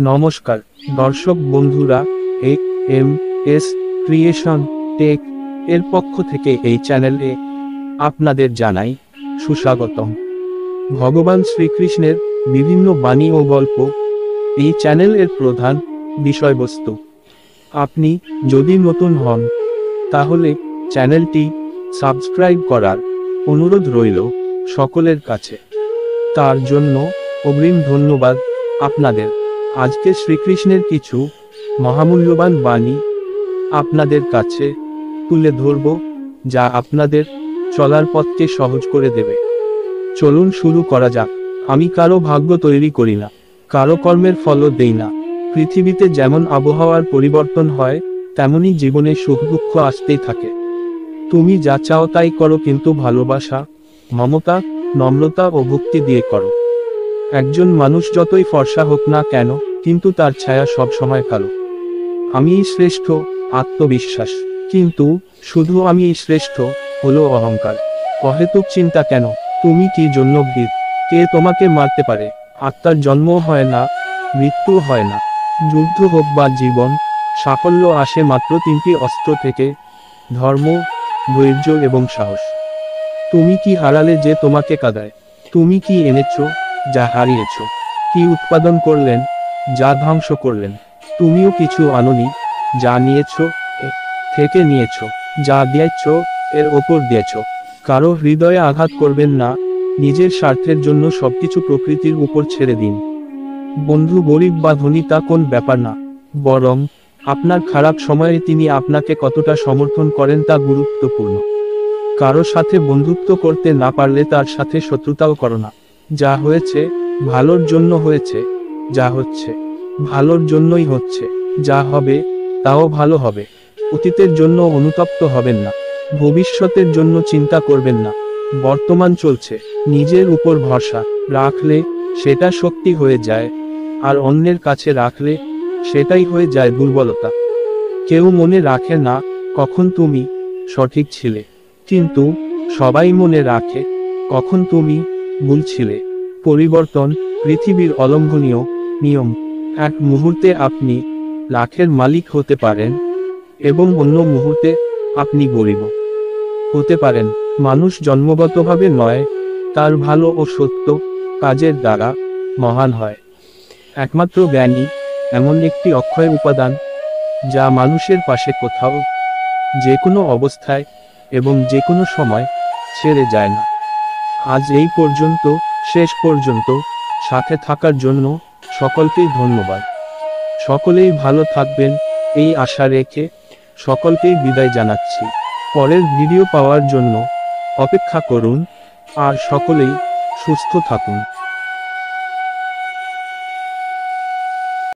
নমস্কার দর্শক বন্ধুরা, এম.এস. ক্রিয়েশন টেক এর পক্ষ থেকে এই চ্যানেলে আপনাদের জানাই সুস্বাগতম। ভগবান শ্রীকৃষ্ণের বিভিন্ন বাণী ও গল্প এই চ্যানেলের প্রধান বিষয়বস্তু। আপনি যদি নতুন হন তাহলে চ্যানেলটি সাবস্ক্রাইব করার অনুরোধ রইল সকলের কাছে। তার জন্য অগ্রিম ধন্যবাদ আপনাদের। আজকে শ্রীকৃষ্ণের কিছু মহামূল্যবান বাণী আপনাদের কাছে তুলে ধরব, যা আপনাদের চলার পথকে সহজ করে দেবে। চলুন শুরু করা যাক। আমি কারো ভাগ্য তৈরি করি না, কারো কর্মের ফলও দেই না। পৃথিবীতে যেমন আবহাওয়ার পরিবর্তন হয়, তেমনি জীবনে সুখ দুঃখ আসতেই থাকে। তুমি যা চাও তাই করো, কিন্তু ভালোবাসা, মমতা, নম্রতা ও ভক্তি দিয়ে করো। একজন মানুষ যতই ফর্সা হোক না কেন, কিন্তু তার ছায়া সব সময় কালো। আমিই শ্রেষ্ঠ, আত্মবিশ্বাস। কিন্তু শুধু আমিই শ্রেষ্ঠ হলো অহংকার। অহেতুক চিন্তা কেন? তুমি কি জন্য ভীত? কে তোমাকে মারতে পারে? আত্মার জন্মও হয় না, মৃত্যু হয় না। যুদ্ধ হোক বা জীবন, সাফল্য আসে মাত্র তিনটি অস্ত্র থেকে: ধর্ম, ধৈর্য এবং সাহস। তুমি কি হারালে যে তোমাকে কাঁদায়? তুমি কি এনেছো যা হারিয়েছ? কি উৎপাদন করলেন যা ধ্বংস করলেন? তুমিও কিছু আনোনি, যা নিয়েছ থেকে নিয়েছ, যা দিয়েছ এর ওপর দিয়েছ। কারো হৃদয়ে আঘাত করবেন না, নিজের স্বার্থের জন্য সবকিছু প্রকৃতির উপর ছেড়ে দিন। বন্ধু গরিব বা ধনী তা কোন ব্যাপার না, বরং আপনার খারাপ সময়ে তিনি আপনাকে কতটা সমর্থন করেন তা গুরুত্বপূর্ণ। কারো সাথে বন্ধুত্ব করতে না পারলে তার সাথে শত্রুতাও করো না। যা হয়েছে ভালোর জন্য হয়েছে, যা হচ্ছে ভালোর জন্যই হচ্ছে, যা হবে তাও ভালো হবে। অতীতের জন্য অনুতপ্ত হবেন না, ভবিষ্যতের জন্য চিন্তা করবেন না। বর্তমান চলছে, নিজের উপর ভরসা রাখলে সেটা শক্তি হয়ে যায়, আর অন্যের কাছে রাখলে সেটাই হয়ে যায় দুর্বলতা। কেউ মনে রাখে না কখন তুমি সঠিক ছিলে, কিন্তু সবাই মনে রাখে কখন তুমি ভুল ছিলে। পরিবর্তন পৃথিবীর অলঙ্ঘনীয় নিয়ম। এক মুহূর্তে আপনি লাখের মালিক হতে পারেন, এবং অন্য মুহূর্তে আপনি গরিব হতে পারেন। মানুষ জন্মগতভাবে নয়, তার ভালো ও সত্য কাজের দ্বারা মহান হয়। একমাত্র জ্ঞানী এমন একটি অক্ষয় উপাদান, যা মানুষের পাশে কোথাও, যে কোনো অবস্থায় এবং যে কোনো সময় ছেড়ে যায় না। আজ এই পর্যন্ত, শেষ পর্যন্ত সাথে থাকার জন্য সকলকেই ধন্যবাদ। সকলেই ভালো থাকবেন এই আশা রেখে সকলকেই বিদায় জানাচ্ছি। পরের ভিডিও পাওয়ার জন্য অপেক্ষা করুন, আর সকলেই সুস্থ থাকুন।